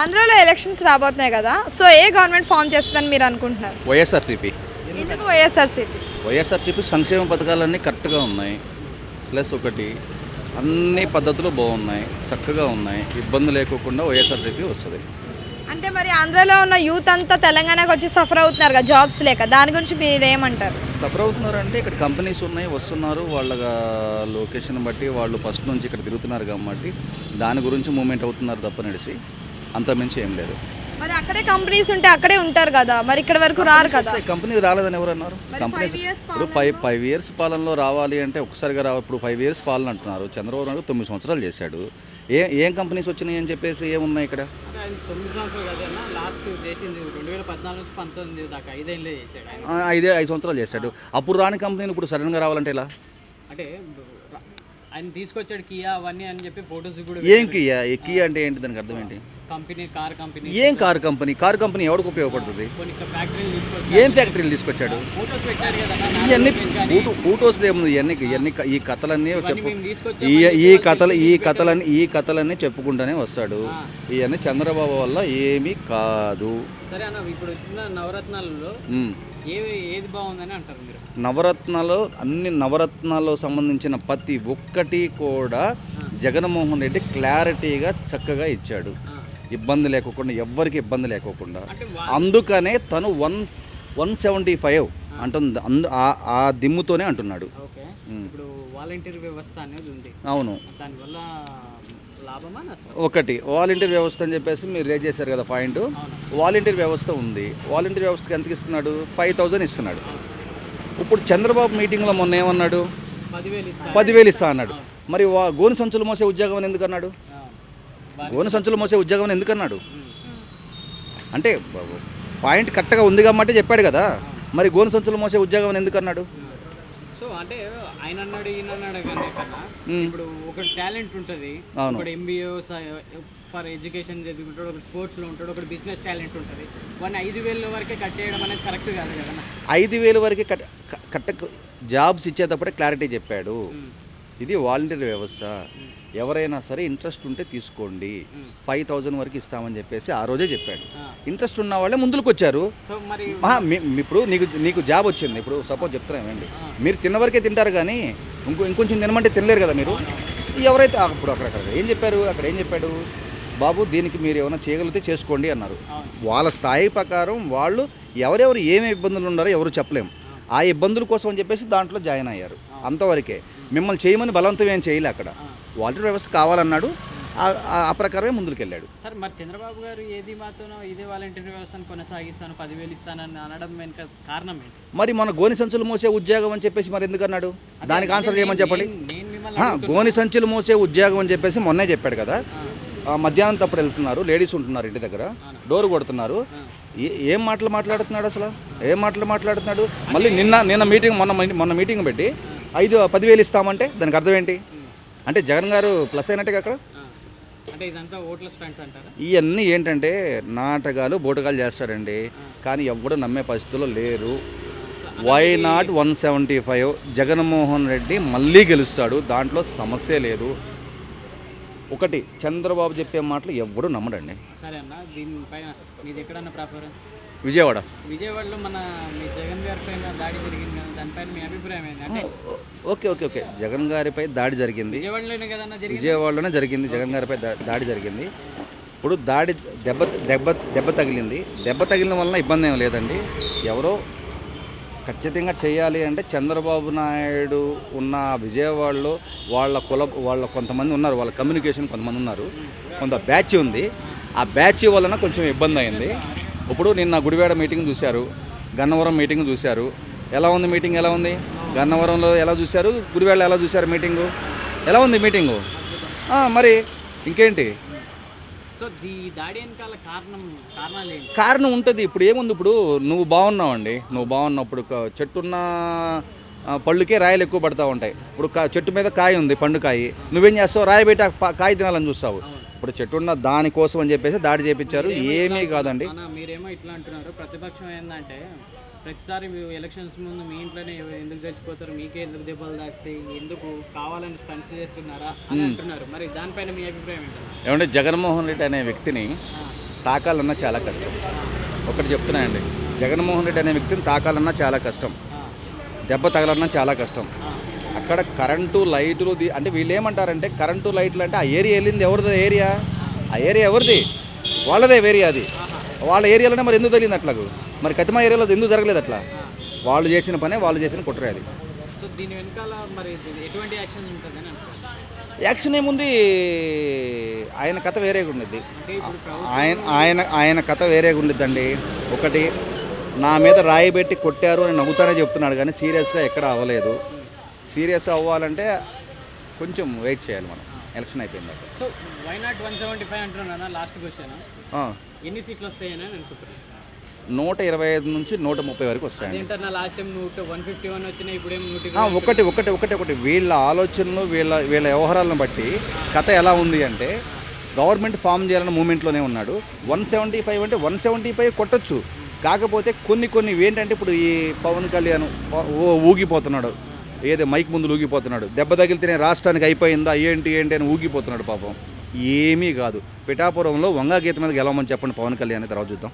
ఆంధ్రాలో ఎలక్షన్స్ రాబోతున్నాయి కదా, సో ఏ గవర్నమెంట్ ఫామ్ చేస్తుందని మీరు అనుకుంటున్నారు? వైఎస్ఆర్సీపీ. ఎందుకు వైఎస్ఆర్సీపీ? వైఎస్ఆర్సీపీ సంక్షేమ పథకాలన్నీ కరెక్ట్గా ఉన్నాయి. ప్లస్ ఒకటి అన్ని పద్ధతులు బాగున్నాయి, చక్కగా ఉన్నాయి, ఇబ్బంది లేకోకుండా వైఎస్ఆర్సీపీ వస్తుంది. అంటే మరి ఆంధ్రాలో ఉన్న యూత్ అంతా తెలంగాణకు వచ్చి సఫర్ అవుతున్నారు కదా జాబ్స్ లేక, దాని గురించి మీరు ఏమంటారు? సఫర్ అవుతున్నారంటే ఇక్కడ కంపెనీస్ ఉన్నాయి, వస్తున్నారు, వాళ్ళ లొకేషన్ బట్టి వాళ్ళు ఫస్ట్ నుంచి ఇక్కడ తిరుగుతున్నారు కాబట్టి దాని గురించి మూమెంట్ అవుతున్నారు తప్ప నడిచి అంతమించి ఏం లేదు. మరి అక్కడే కంపెనీస్ ఉంటే అక్కడే ఉంటారు కదా, మరి ఇక్కడ వరకు రారు కదా. కంపెనీ రాలేదని ఎవరు అన్నారు? కంపెనీస్ ఇప్పుడు ఫైవ్ ఇయర్స్ పాలనలో రావాలి అంటే ఒకసారిగా రావాలి. ఇప్పుడు 5 years పాలన అంటున్నారు. చంద్రబాబు నాయుడు 9 సంవత్సరాలు చేశాడు. ఏం కంపెనీస్ వచ్చినాయి అని చెప్పేసి ఏమున్నాయి ఇక్కడ? 9 సంవత్సరాలు కదన్నా, లాస్ట్ చేసింది 2014 నుంచి 19 దాకా 5 ఏళ్ళే చేశాడు. 5 సంవత్సరాలు చేశాడు. అప్పుడు రాని కంపెనీని ఇప్పుడు సడన్గా రావాలంటే ఎలా? అంటే ఆయన తీసుకొచ్చాడు కియా అవన్నీ అని చెప్పి ఫొటోస్ కూడా. ఏం కియా? కియా అంటే ఏంటి? దానికి అర్థం ఏంటి? Company, car company. ఏం కార్ కంపెనీ? కార్ కంపెనీ ఎవరికి ఉపయోగపడుతుంది? కొన్ని ఫ్యాక్టరీలు తీసుకొచ్చి. ఏం ఫ్యాక్టరీలు తీసుకొచ్చాడు? ఫొటోస్ పెట్టారు కదా ఇవన్నీ ఫొటోస్ ఏముంది? ఇవన్నీ ఈ కథలన్నీ చెప్పు. ఈ కథలన్నీ చెప్పుకుంటూనే వస్తాడు. ఇవన్నీ చంద్రబాబు వల్ల ఏమీ కాదు. సరే అన్న, ఇప్పుడు వచ్చిన నవరత్నాలలో ఏది బాగుందని అంటారు మీరు? నవరత్నాల్లో సంబంధించిన ప్రతి ఒక్కటి కూడా జగన్మోహన్ రెడ్డి క్లారిటీగా చక్కగా ఇచ్చాడు, ఇబ్బంది లేకోకుండా, ఎవ్వరికి ఇబ్బంది లేకోకుండా. అందుకనే తను 175 అంటుంది. ఆ దిమ్ముతోనే అంటున్నాడు. ఇప్పుడు వాలంటీర్ వ్యవస్థ అనేది ఉంది. అవును. దానివల్ల లాభమా నష్టమా? ఒకటి వాలంటీర్ వ్యవస్థ అని చెప్పేసి మీరు రేజ్ చేశారు కదా పాయింట్. వాలంటీర్ వ్యవస్థ ఉంది. వాలంటీర్ వ్యవస్థకి ఎంతకి ఇస్తున్నాడు? 5,000 ఇస్తున్నాడు. ఇప్పుడు చంద్రబాబు మీటింగ్లో మొన్న ఏమన్నాడు? 10,000 ఇస్తా అన్నాడు. మరి గోను సంచులు మోసే ఉద్యోగం అని ఎందుకు అన్నాడు? గోను సంచులు మోసే ఉద్యోగం అని ఎందుకు అన్నాడు? అంటే పాయింట్ కరెక్ట్గా ఉంది కాబట్టి చెప్పాడు కదా. మరి గోను సంచులు మోసే ఉద్యోగం అని ఎందుకు అన్నాడు? సో అంటే ఆయన అన్నాడు, ఈయన అన్నాడు కానీ కన్నా ఇప్పుడు ఒక టాలెంట్ ఉంటుంది. ఒక ఎంబీఏ ఫర్ ఎడ్యుకేషన్ చదువుకుంటాడు, ఒకటి స్పోర్ట్స్లో ఉంటాడు, ఒకటి బిజినెస్ టాలెంట్ ఉంటుంది. వాడిని 5,000 వరకే కట్ చేయడం అనేది కరెక్ట్ కాదు కదా. 5,000 వరకే జాబ్స్ ఇచ్చేటప్పుడే క్లారిటీ చెప్పాడు. ఇది వాలంటీర్ వ్యవస్థ. ఎవరైనా సరే ఇంట్రెస్ట్ ఉంటే తీసుకోండి, 5,000 వరకు ఇస్తామని చెప్పేసి ఆ రోజే చెప్పాడు. ఇంట్రెస్ట్ ఉన్న వాళ్ళే ముందుకు వచ్చారు. ఇప్పుడు నీకు జాబ్ వచ్చింది. ఇప్పుడు సపోజ్ చెప్తున్నామండి, మీరు తిన్న వరకే తింటారు కానీ ఇంకొంచెం తినమంటే తినలేరు కదా మీరు. ఎవరైతే అప్పుడు అక్కడ ఏం చెప్పాడు? బాబు దీనికి మీరు ఏమైనా చేయగలిగితే చేసుకోండి అన్నారు. వాళ్ళ స్థాయి ప్రకారం వాళ్ళు ఎవరెవరు ఏమి ఇబ్బందులు ఉన్నారో ఎవరు చెప్పలేము. ఆ ఇబ్బందుల కోసం అని చెప్పేసి దాంట్లో జాయిన్ అయ్యారు. అంతవరకే. మిమ్మల్ని చేయమని బలవంతం ఏం చేయలే. అక్కడ వాలంటీర్ వ్యవస్థ కావాలన్నాడు. ఆ ప్రకారమే ముందుకు వెళ్ళాడు. సార్ మరి చంద్రబాబు గారు ఏది మాత్రం ఇదే వాలంటీర్ వ్యవస్థను కొనసాగిస్తాను, 10,000 ఇస్తానని అనడం వెనుక కారణం ఏంటి? మరి మన గోని సంచులు మోసే ఉద్యోగం అని చెప్పేసి మరి ఎందుకు అన్నాడు? దానికి ఆన్సర్ చేయమని చెప్పండి. గోని సంచులు మోసే ఉద్యోగం అని చెప్పేసి మొన్నే చెప్పాడు కదా. మధ్యాహ్నం తప్పుడు వెళ్తున్నారు, లేడీస్ ఉంటున్నారు ఇంటి దగ్గర, డోర్ కొడుతున్నారు. ఏం మాటలు మాట్లాడుతున్నాడు అసలు? ఏం మాటలు మాట్లాడుతున్నాడు? మళ్ళీ నిన్న మీటింగ్ మొన్న మీటింగ్ పెట్టి 10,000 ఇస్తామంటే దానికి అర్థం ఏంటి? అంటే జగన్ గారు ప్లస్ అయినట్టుగా అక్కడ. ఇవన్నీ ఏంటంటే నాటకాలు, బోటకాలు చేస్తాడండి. కానీ ఎవ్వడూ నమ్మే పరిస్థితుల్లో లేరు. Why not 175? జగన్మోహన్ రెడ్డి మళ్ళీ గెలుస్తాడు, దాంట్లో సమస్య లేదు. ఒకటి చంద్రబాబు చెప్పే మాటలు ఎవ్వడూ నమ్మడండి. సరే అన్న, దీనిపైన మీది ఎక్కడన్నా ప్రాపర్? విజయవాడలో మీ జగన్ గారి పైన దాడి జరిగింది కదా, దానిపైన మీ అభిప్రాయం ఏంటంటే? ఓకే. జగన్ గారిపై దాడి జరిగింది. విజయవాడలోనే జరిగింది. జగన్ గారిపై దాడి జరిగింది. ఇప్పుడు దెబ్బ తగిలింది. దెబ్బ తగిలిన వలన ఇబ్బంది ఏం లేదండి. ఎవరో ఖచ్చితంగా చేయాలి అంటే చంద్రబాబు నాయుడు ఉన్న విజయవాడలో వాళ్ళ కొంతమంది ఉన్నారు. వాళ్ళ కమ్యూనికేషన్ కొంతమంది ఉన్నారు. కొంత బ్యాచ్ ఉంది. ఆ బ్యాచ్ వలన కొంచెం ఇబ్బంది అయింది. ఇప్పుడు నిన్న గుడివాడ మీటింగ్ చూశారు, గన్నవరం మీటింగ్ చూశారు. ఎలా ఉంది మీటింగ్? ఎలా ఉంది? గన్నవరంలో ఎలా చూశారు, గుడివాడలో ఎలా చూశారు మీటింగు? ఎలా ఉంది మీటింగు? మరి ఇంకేంటి? కారణం ఉంటుంది. ఇప్పుడు ఏముంది? ఇప్పుడు నువ్వు బాగున్నావండి, నువ్వు బాగున్నప్పుడు చెట్టున్న పళ్ళుకే రాయలు ఎక్కువ పడతా ఉంటాయి. ఇప్పుడు చెట్టు మీద కాయ ఉంది, పండు కాయ, నువ్వేం చేస్తావు? రాయి పెట్టి కాయ తినాలని చూస్తావు. ఇప్పుడు చెట్టున్న దానికోసం అని చెప్పేసి దాడి చేపించారు. ఏమీ కాదండి. మీరేమో ఇట్లా అంటున్నారు. ప్రతిపక్షం ఏంటంటే ప్రతిసారి ఎలక్షన్స్ ముందు మీ ఇంట్లోనే ఎందుకు చచ్చిపోతారు, మీకే ఎందుకు దెబ్బలు తాకుతాయి, ఎందుకు కావాలని స్టంట్స్ చేస్తున్నారా అని అంటున్నారు. మరి దానిపైన మీ అభిప్రాయం ఏంటంటే? ఏమంటే జగన్మోహన్ రెడ్డి అనే వ్యక్తిని తాకాలన్నా చాలా కష్టం. ఒకటి చెప్తున్నానండి, జగన్మోహన్ రెడ్డి అనే వ్యక్తిని తాకాలన్నా చాలా కష్టం, దెబ్బ తగలన్నా చాలా కష్టం. అక్కడ కరెంటు లైట్లు అంటే వీళ్ళు ఏమంటారంటే కరెంటు లైట్లు అంటే ఆ ఏరియా వెళ్ళింది ఎవరిది ఏరియా? ఆ ఏరియా ఎవరిది? వాళ్ళదే ఏరియా అది. వాళ్ళ ఏరియాలోనే మరి ఎందుకు తగిలింది అట్లాగు? మరి కతిమా ఏరియాలో ఎందుకు జరగలేదు అట్లా? వాళ్ళు చేసిన పనే, వాళ్ళు చేసిన కుట్రే అది. సో దీని వెనకాల మరి ఎటువంటి యాక్షన్ ఉంటుందని అనుకుంటున్నారు? యాక్షన్ ఏముంది, ఆయన కథ వేరేగా ఉండిద్ది. అంటే ఇప్పుడు ఆయన కథ వేరేగా ఉండిద్దండి. ఒకటి, నా మీద రాయి పెట్టి కొట్టారు అని నవ్వుతానే చెప్తున్నాడు కానీ సీరియస్గా ఎక్కడ అవ్వలేదు. సీరియస్ అవ్వాలంటే కొంచెం వెయిట్ చేయాలి మనం, ఎలక్షన్ అయిపోయిందాక. సో వై నాట్ 175 అంటున్నాను. లాస్ట్ క్వశ్చన్, ఎన్ని సీట్లు వస్తాయని అనుకుంటున్నాను? 125 నుంచి 130 వరకు వస్తాయండి. ఏంటన్నా లాస్ట్ టైం 151 వచ్చినాయి, ఇప్పుడేం 120. ఒకటి వీళ్ళ ఆలోచనలు, వీళ్ళ వ్యవహారాలను బట్టి కథ ఎలా ఉంది అంటే గవర్నమెంట్ ఫామ్ చేయాలన్న మూమెంట్లోనే ఉన్నాడు. 175 అంటే 175 కొట్టచ్చు. కాకపోతే కొన్ని ఏంటంటే ఇప్పుడు ఈ పవన్ కళ్యాణ్ ఊగిపోతున్నాడు, ఏదో మైక్ ముందు ఊగిపోతున్నాడు. దెబ్బ తగిలితేనే రాష్ట్రానికి అయిపోయిందా ఏంటి అని ఊగిపోతున్నాడు పాపం. ఏమీ కాదు. పిఠాపురంలో వంగా గీత మీద గెలవమని చెప్పండి పవన్ కళ్యాణ్, తర్వాత చూద్దాం.